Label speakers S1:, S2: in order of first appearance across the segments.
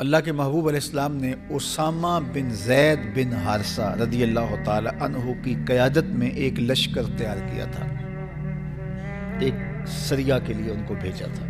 S1: اللہ کے محبوب علیہ السلام نے اسامہ بن زید بن حارثہ رضی اللہ تعالی عنہ کی قیادت میں ایک لشکر تیار کیا تھا، ایک سریہ کے لیے ان کو بھیجا تھا۔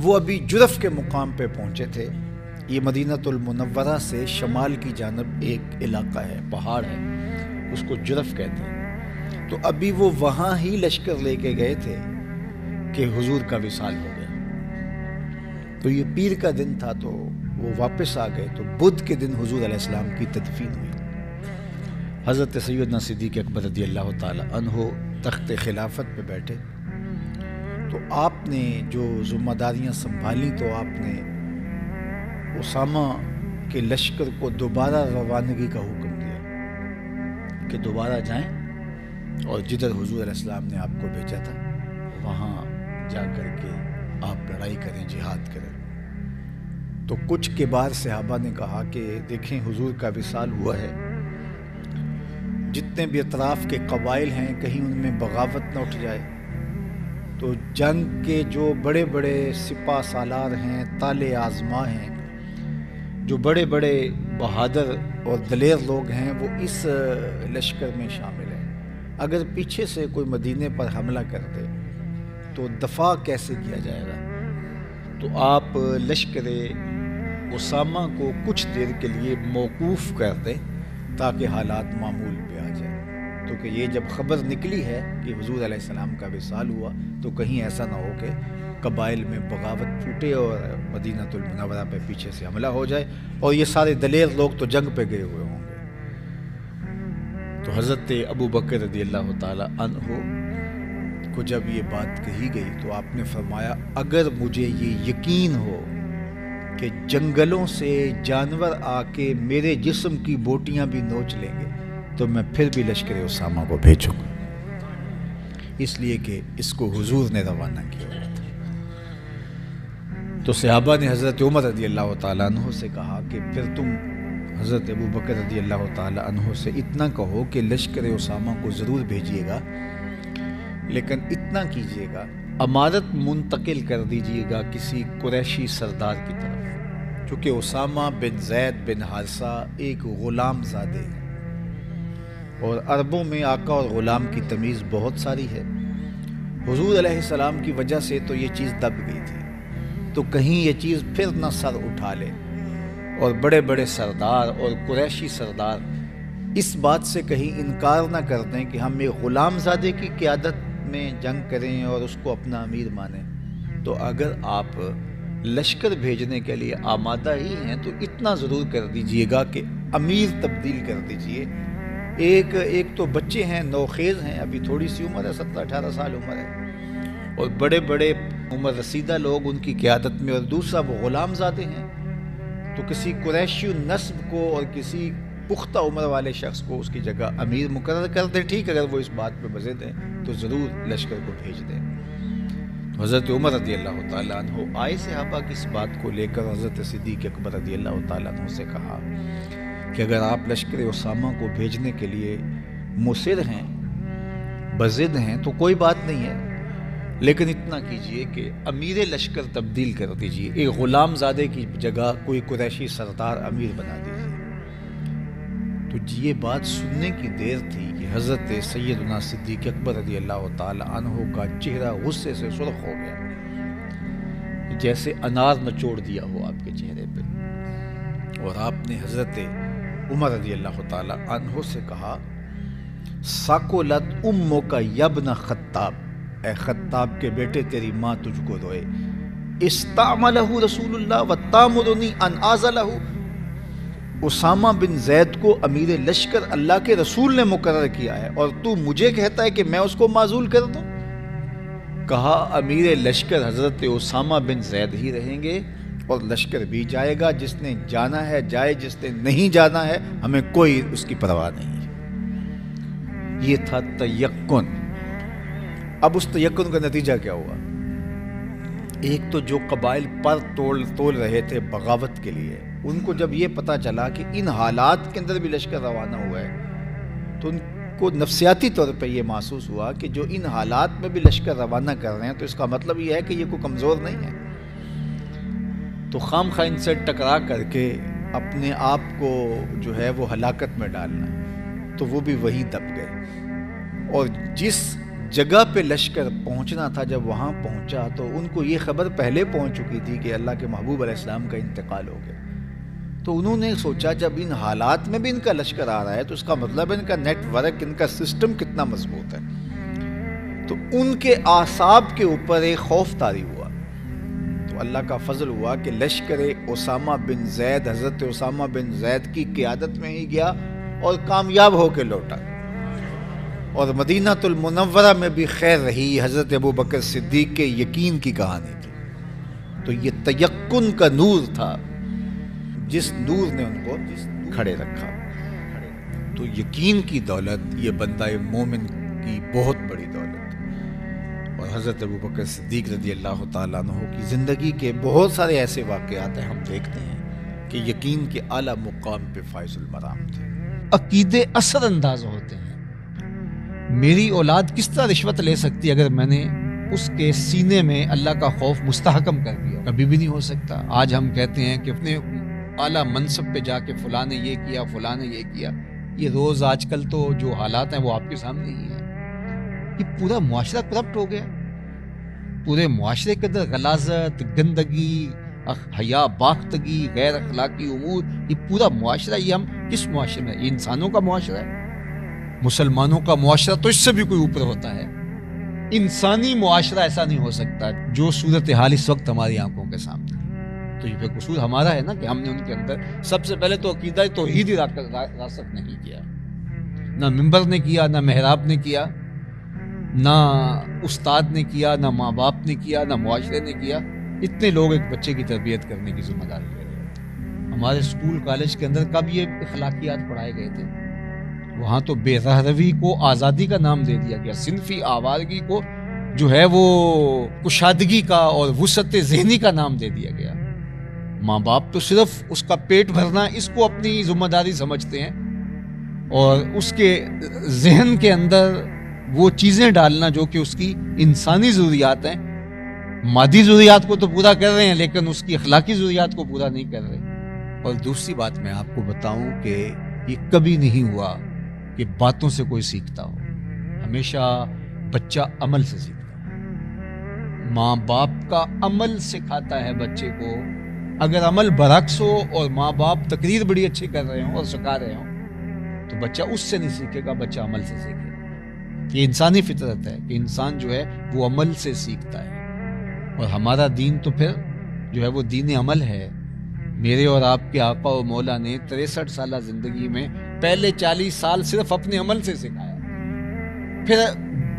S1: وہ ابھی جرف کے مقام پہ پہنچے تھے۔ یہ مدینہ المنورہ سے شمال کی جانب ایک علاقہ ہے، پہاڑ ہے، اس کو جرف کہتے ہیں۔ تو ابھی وہ وہاں ہی لشکر لے کے گئے تھے کہ حضور کا وصال ہو گیا۔ تو یہ پیر کا دن تھا، تو وہ واپس آ گئے۔ تو بدھ کے دن حضور علیہ السلام کی تدفین ہوئی۔ حضرت سیدنا صدیق اکبر رضی اللہ تعالی عنہ تخت خلافت پہ بیٹھے، تو آپ نے جو ذمہ داریاں سنبھالی، تو آپ نے اسامہ کے لشکر کو دوبارہ روانگی کا حکم دیا کہ دوبارہ جائیں اور جدھر حضور علیہ السلام نے آپ کو بھیجا تھا وہاں جا کر کے آپ لڑائی کریں، جہاد کریں۔ تو کچھ کے بعد صحابہ نے کہا کہ دیکھیں حضور کا وصال ہوا ہے، جتنے بھی اطراف کے قبائل ہیں کہیں ان میں بغاوت نہ اٹھ جائے۔ تو جنگ کے جو بڑے بڑے سپہ سالار ہیں، تالے آزما ہیں، جو بڑے بڑے بہادر اور دلیر لوگ ہیں، وہ اس لشکر میں شامل ہیں۔ اگر پیچھے سے کوئی مدینے پر حملہ کر دے تو دفاع کیسے کیا جائے گا؟ تو آپ لشکر اسامہ کو کچھ دیر کے لیے موقوف کر دیں تاکہ حالات معمول پہ آ جائیں۔ تو کہ یہ جب خبر نکلی ہے کہ حضور علیہ السلام کا وصال ہوا، تو کہیں ایسا نہ ہو کہ قبائل میں بغاوت پھوٹے اور مدینہ المنورہ پہ پیچھے سے حملہ ہو جائے، اور یہ سارے دلیر لوگ تو جنگ پہ گئے ہوئے ہوں گے۔ تو حضرت ابو بکر رضی اللہ تعالی عنہ کو جب یہ بات کہی گئی تو آپ نے فرمایا، اگر مجھے یہ یقین ہو کہ جنگلوں سے جانور آ کے میرے جسم کی بوٹیاں بھی نوچ لیں گے تو میں پھر بھی لشکر اسامہ کو بھیجوں گا، اس لیے کہ اس کو حضور نے روانہ کیا تھا۔ تو صحابہ نے حضرت عمر رضی اللہ تعالیٰ عنہ سے کہا کہ پھر تم حضرت ابو بکر رضی اللہ تعالیٰ عنہ سے اتنا کہو کہ لشکر اسامہ کو ضرور بھیجیے گا، لیکن اتنا کیجیے گا، امارت منتقل کر دیجیے گا کسی قریشی سردار کی طرف، چونکہ اسامہ بن زید بن حارثہ ایک غلام زادے ہیں، اور عربوں میں آقا اور غلام کی تمیز بہت ساری ہے۔ حضور علیہ السلام کی وجہ سے تو یہ چیز دب گئی تھی، تو کہیں یہ چیز پھر نہ سر اٹھا لے، اور بڑے بڑے سردار اور قریشی سردار اس بات سے کہیں انکار نہ کر دیں کہ ہم ایک غلام زادے کی قیادت میں جنگ کریں اور اس کو اپنا امیر مانیں۔ تو اگر آپ لشکر بھیجنے کے لیے آمادہ ہی ہیں تو اتنا ضرور کر دیجئے گا کہ امیر تبدیل کر دیجئے۔ ایک تو بچے ہیں، نوخیز ہیں، ابھی تھوڑی سی عمر ہے، 17-18 سال عمر ہے، اور بڑے بڑے عمر رسیدہ لوگ ان کی قیادت میں، اور دوسرا وہ غلام زادے ہیں۔ تو کسی قریشی نسب کو اور کسی پختہ عمر والے شخص کو اس کی جگہ امیر مقرر کر دیں، ٹھیک، اگر وہ اس بات پہ بضد ہیں تو ضرور لشکر کو بھیج دیں۔ تو حضرت عمر رضی اللہ تعالیٰ عنہ آئے صحابہ کی اس بات کو لے کر حضرت صدیق اکبر رضی اللہ تعالیٰ عنہ سے کہا کہ اگر آپ لشکر اسامہ کو بھیجنے کے لیے مصر ہیں، بضد ہیں، تو کوئی بات نہیں ہے، لیکن اتنا کیجئے کہ امیر لشکر تبدیل کر دیجئے، ایک غلام زادے کی جگہ کوئی قریشی سردار امیر بنا دیجئے۔ تو یہ بات سننے کی دیر تھی کہ حضرت سیدنا صدیق اکبر رضی اللہ تعالی عنہ کا چہرہ غصے سے سرخ ہو گیا، جیسے انار نچوڑ دیا ہو آپ کے چہرے پہ، اور آپ نے حضرت عمر رضی اللہ تعالی عنہ سے کہا، ساکولت امک یبن خطاب، اے خطاب کے بیٹے تیری ماں تجھ کو روئے، استعملہ رسول اللہ وتامرنی ان اعزلہ، اسامہ بن زید کو امیر لشکر اللہ کے رسول نے مقرر کیا ہے اور تو مجھے کہتا ہے کہ میں اس کو معزول کر دوں؟ کہا امیر لشکر حضرت اسامہ بن زید ہی رہیں گے، اور لشکر بھی جائے گا، جس نے جانا ہے جائے، جس نے نہیں جانا ہے ہمیں کوئی اس کی پرواہ نہیں ہے۔ یہ تھا تیقن۔ اب اس تیقن کا نتیجہ کیا ہوا؟ ایک تو جو قبائل پر تول رہے تھے بغاوت کے لیے، ان کو جب یہ پتہ چلا کہ ان حالات کے اندر بھی لشکر روانہ ہوا ہے، تو ان کو نفسیاتی طور پہ یہ محسوس ہوا کہ جو ان حالات میں بھی لشکر روانہ کر رہے ہیں تو اس کا مطلب یہ ہے کہ یہ کوئی کمزور نہیں ہے۔ تو خام خواہ ان سے ٹکرا کر کے اپنے آپ کو جو ہے وہ ہلاکت میں ڈالنا، تو وہ بھی وہیں دب گئے۔ اور جس جگہ پہ لشکر پہنچنا تھا جب وہاں پہنچا تو ان کو یہ خبر پہلے پہنچ چکی تھی کہ اللہ کے محبوب علیہ السلام کا انتقال ہو گیا۔ تو انہوں نے سوچا جب ان حالات میں بھی ان کا لشکر آ رہا ہے تو اس کا مطلب ان کا نیٹ ورک، ان کا سسٹم کتنا مضبوط ہے۔ تو ان کے اعصاب کے اوپر ایک خوف طاری ہوا۔ تو اللہ کا فضل ہوا کہ لشکر اسامہ بن زید، حضرت اسامہ بن زید کی قیادت میں ہی گیا اور کامیاب ہو کے لوٹا۔ اور مدینہ المنورہ میں بھی خیر رہی، حضرت ابوبکر صدیق کے یقین کی کہانی تھی۔ تو یہ تیقن کا نور تھا جس نور نے ان کو کھڑے رکھا۔ تو یقین کی دولت یہ بندہ مومن کی بہت بڑی دولت۔ اور حضرت ابوبکر صدیق رضی اللہ تعالیٰ عنہ کی زندگی کے بہت سارے ایسے واقعات ہیں، ہم دیکھتے ہیں کہ یقین کے اعلیٰ مقام پہ فائز المرام تھے۔
S2: عقیدے اثر انداز ہوتے ہیں۔ میری اولاد کس طرح رشوت لے سکتی اگر میں نے اس کے سینے میں اللہ کا خوف مستحکم کر دیا؟ کبھی بھی نہیں ہو سکتا۔ آج ہم کہتے ہیں کہ اپنے اعلیٰ منصب پہ جا کے فلاں نے یہ کیا، فلاں نے یہ کیا۔ یہ روز آج کل تو جو حالات ہیں وہ آپ کے سامنے ہی ہیں۔ یہ پورا معاشرہ کرپٹ ہو گیا۔ پورے معاشرے کے اندر غلاظت، گندگی، حیا باختگی، غیر اخلاقی امور، یہ پورا معاشرہ، یہ ہم کس معاشرے میں؟ یہ انسانوں کا معاشرہ ہے۔ مسلمانوں کا معاشرہ تو اس سے بھی کوئی اوپر ہوتا ہے۔ انسانی معاشرہ ایسا نہیں ہو سکتا جو صورتحال اس وقت ہماری آنکھوں کے سامنے۔ تو یہ پھر قصور ہمارا ہے نا کہ ہم نے ان کے اندر سب سے پہلے تو عقیدہ توحید ہی راسخ نہیں کیا۔ نہ ممبر نے کیا، نہ محراب نے کیا، نہ استاد نے کیا، نہ ماں باپ نے کیا، نہ معاشرے نے کیا۔ اتنے لوگ ایک بچے کی تربیت کرنے کی ذمہ داری لے رہے ہیں۔ ہمارے اسکول کالج کے اندر کب یہ اخلاقیات پڑھائے گئے تھے؟ وہاں تو بے رہروی کو آزادی کا نام دے دیا گیا، صنفی آوارگی کو جو ہے وہ کشادگی کا اور وسعت ذہنی کا نام دے دیا گیا۔ ماں باپ تو صرف اس کا پیٹ بھرنا اس کو اپنی ذمہ داری سمجھتے ہیں، اور اس کے ذہن کے اندر وہ چیزیں ڈالنا جو کہ اس کی انسانی ضروریات ہیں۔ مادی ضروریات کو تو پورا کر رہے ہیں لیکن اس کی اخلاقی ضروریات کو پورا نہیں کر رہے۔ اور دوسری بات میں آپ کو بتاؤں کہ یہ کبھی نہیں ہوا کہ باتوں سے کوئی سیکھتا ہو، ہمیشہ بچہ عمل سے سیکھتا ہے۔ ماں باپ کا عمل سکھاتا ہے بچے کو۔ اگر عمل برعکس ہو اور ماں باپ تقریر بڑی اچھی کر رہے ہوں اور سکھا رہے ہوں تو بچہ اس سے نہیں سیکھے گا، بچہ عمل سے سیکھے گا۔ یہ انسانی فطرت ہے کہ انسان جو ہے وہ عمل سے سیکھتا ہے، اور ہمارا دین تو پھر جو ہے وہ دین عمل ہے۔ میرے اور آپ کے آقا و مولا نے 63 سالہ زندگی میں پہلے 40 سال صرف اپنے عمل سے سکھایا، پھر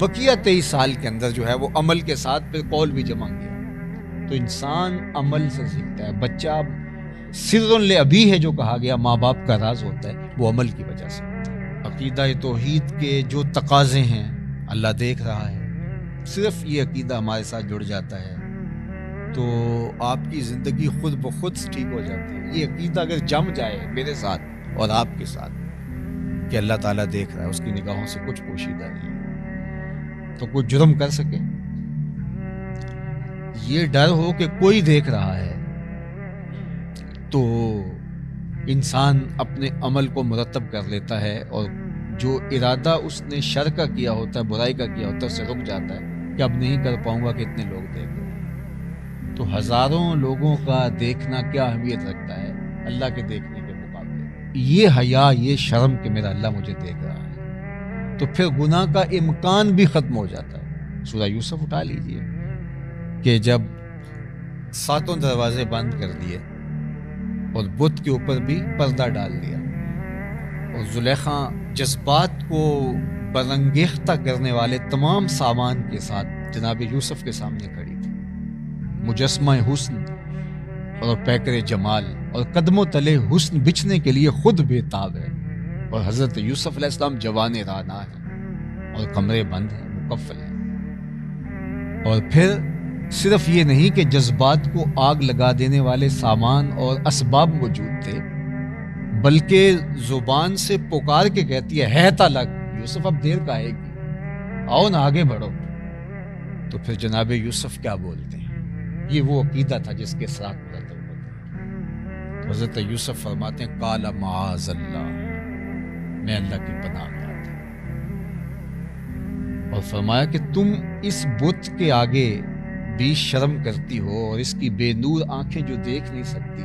S2: بقیہ 23 سال کے اندر جو ہے وہ عمل کے ساتھ پھر قول بھی جمع کیا۔ تو انسان عمل سے سیکھتا ہے۔ بچہ سر لأبی ہے جو کہا گیا، ماں باپ کا راز ہوتا ہے، وہ عمل کی وجہ سے۔ عقیدہ توحید کے جو تقاضے ہیں اللہ دیکھ رہا ہے۔ صرف یہ عقیدہ ہمارے ساتھ جڑ جاتا ہے تو آپ کی زندگی خود بخود ٹھیک ہو جاتی ہے۔ یہ عقیدہ اگر جم جائے میرے ساتھ اور آپ کے ساتھ کہ اللہ تعالیٰ دیکھ رہا ہے، اس کی نگاہوں سے کچھ پوشیدہ نہیں ہے، تو کچھ جرم کر سکے۔ یہ ڈر ہو کہ کوئی دیکھ رہا ہے تو انسان اپنے عمل کو مرتب کر لیتا ہے، اور جو ارادہ اس نے شر کا کیا ہوتا ہے، برائی کا کیا ہوتا ہے، اس سے رک جاتا ہے کہ اب نہیں کر پاؤں گا کہ اتنے لوگ دیکھ رہے ہیں۔ تو ہزاروں لوگوں کا دیکھنا کیا اہمیت رکھتا ہے اللہ کے دیکھنے کے مقابلے؟ یہ حیا، یہ شرم کہ میرا اللہ مجھے دیکھ رہا ہے، تو پھر گناہ کا امکان بھی ختم ہو جاتا ہے۔ سورہ یوسف اٹھا لیجئے کہ جب 7 دروازے بند کر دیے اور بت کے اوپر بھی پردہ ڈال دیا، اور زلیخا جذبات کو برانگیختہ کرنے والے تمام سامان کے ساتھ جناب یوسف کے سامنے کھڑی تھی، مجسمہ حسن اور پیکر جمال، اور قدموں تلے حسن بچھنے کے لیے خود بے تاب ہے، اور حضرت یوسف علیہ السلام جوان رانا ہیں اور کمرے بند ہیں، مکفل ہیں۔ اور پھر صرف یہ نہیں کہ جذبات کو آگ لگا دینے والے سامان اور اسباب موجود تھے، بلکہ زبان سے پکار کے کہتی ہے تلک یوسف اب دیر کا ہے گی، آؤ نہ آگے بڑھو۔ تو پھر جناب یوسف کیا بولتے ہیں؟ یہ وہ عقیدہ تھا جس کے ساتھ مرتب ہوتا حضرت یوسف فرماتے ہیں قال معاذ اللہ، میں اللہ کی پناہ چاہتا ہوں، اور فرمایا کہ تم اس بت کے آگے بھی شرم کرتی ہو اور اس کی بے نور آنکھیں جو دیکھ نہیں سکتی،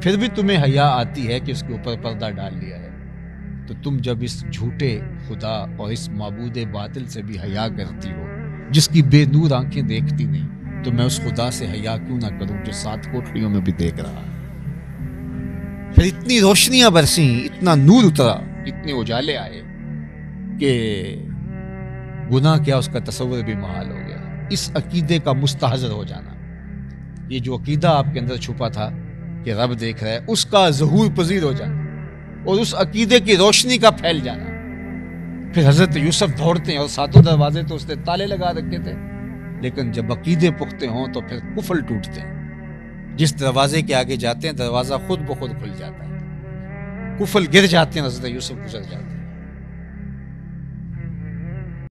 S2: پھر بھی تمہیں حیا آتی ہے کہ اس کے اوپر پردہ ڈال لیا ہے، تو تم جب اس جھوٹے خدا اور اس معبود باطل سے بھی حیا کرتی ہو جس کی بے نور آنکھیں دیکھتی نہیں، تو میں اس خدا سے حیا کیوں نہ کروں جو 7 کوٹھریوں میں بھی دیکھ رہا ہے۔ پھر اتنی روشنیاں برسیں، اتنا نور اترا، اتنے اجالے آئے کہ گناہ کیا اس کا تصور بھی محال ہو گیا۔ اس عقیدے کا مستحضر ہو جانا، یہ جو عقیدہ آپ کے اندر چھپا تھا کہ رب دیکھ رہا ہے، اس کا ظہور پذیر ہو جانا اور اس عقیدے کی روشنی کا پھیل جانا۔ پھر حضرت یوسف دوڑتے ہیں، اور 7 دروازے تو اس نے تالے لگا رکھے تھے، لیکن جب عقیدے پختے ہوں تو پھر قفل ٹوٹتے ہیں۔ جس دروازے کے آگے جاتے ہیں دروازہ خود بخود کھل جاتا ہے، قفل گر جاتے ہیں، حضرت یوسف گزر جاتے ہیں۔